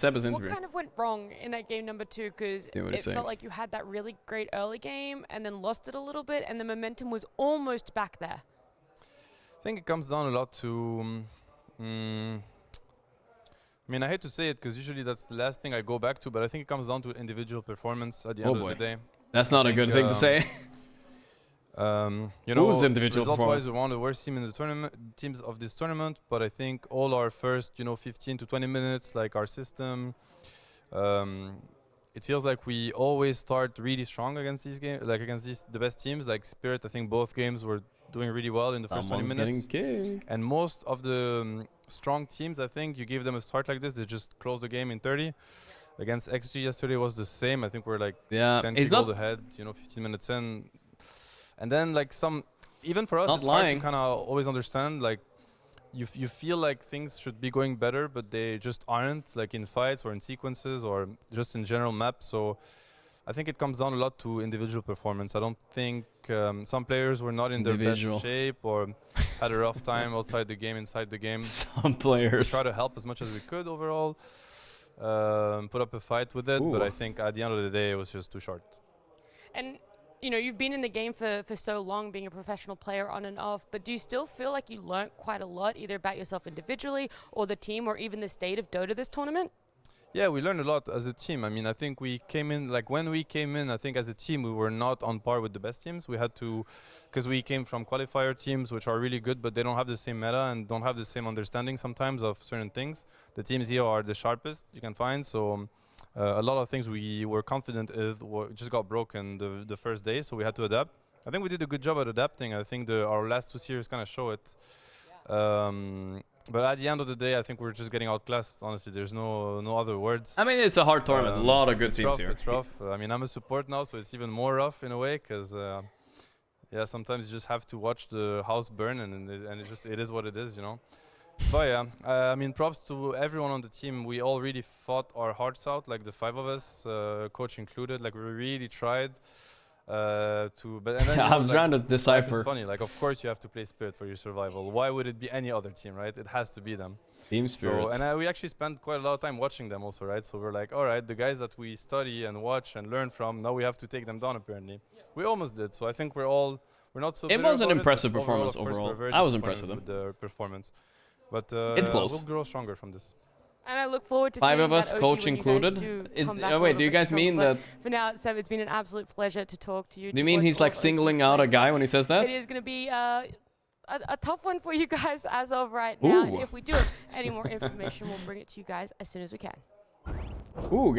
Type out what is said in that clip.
Seba's What interview. kind of went wrong in that game number 2? Because it felt like you had that really great early game and then lost it a little bit, and the momentum was almost back there. I think it comes down a lot to. I mean, I hate to say it because usually that's the last thing I go back to, but I think it comes down to individual performance at the end of the day. That's not a good thing to say. You know, individual result-wise, we're one of the worst teams of this tournament. But I think all our first, 15 to 20 minutes, like our system, it feels like we always start really strong against these games, like against the best teams. Like Spirit, I think both games were doing really well in the first 20 minutes. And most of the strong teams, I think, you give them a start like this, they just close the game in 30. Against XG yesterday was the same. I think we're like 10 goals ahead, 15 minutes in. And then like even for us, it's hard to kind of always understand, like you feel like things should be going better, but they just aren't, like in fights or in sequences or just in general maps. So I think it comes down a lot to individual performance. I don't think some players were not in their best shape or had a rough time outside the game, inside the game. Some players. We try to help as much as we could overall, put up a fight with it, but I think at the end of the day, it was just too short. And you've been in the game for so long, being a professional player on and off, but do you still feel like you learnt quite a lot, either about yourself individually or the team or even the state of Dota this tournament? Yeah, we learned a lot as a team. I mean, I think we came in, like when we came in, I think as a team, we were not on par with the best teams. We had to, because we came from qualifier teams, which are really good, but they don't have the same meta and don't have the same understanding sometimes of certain things. The teams here are the sharpest you can find, so a lot of things we were confident in just got broken the first day, so we had to adapt. I think we did a good job at adapting. I think our last 2 series kind of show it. But at the end of the day, I think we're just getting outclassed. Honestly, there's no other words. I mean, it's a hard tournament. A lot of good teams here. It's rough. I mean, I'm a support now, so it's even more rough in a way, because yeah, sometimes you just have to watch the house burn, and it is what it is, But yeah, I mean, props to everyone on the team. We all really fought our hearts out, like the 5 of us, coach included. Like we really tried but then, I'm trying to decipher. It's funny. Like, of course, you have to play Spirit for your survival. Why would it be any other team, right? It has to be them. Team Spirit. So, and we actually spent quite a lot of time watching them also, right? So we're like, all right, the guys that we study and watch and learn from, now we have to take them down. Apparently, we almost did. So I think we're not so. It was an impressive performance overall. I was impressed with them. The performance, but it's close. We'll grow stronger from this. And I look forward to 5 seeing of us, coach included. Wait, do you guys mean that? For now, Seb, it's been an absolute pleasure to talk to you. Do you mean he's like singling out a guy when he says that? It is going to be a tough one for you guys as of right now. And if we do have any more information, we'll bring it to you guys as soon as we can. Ooh.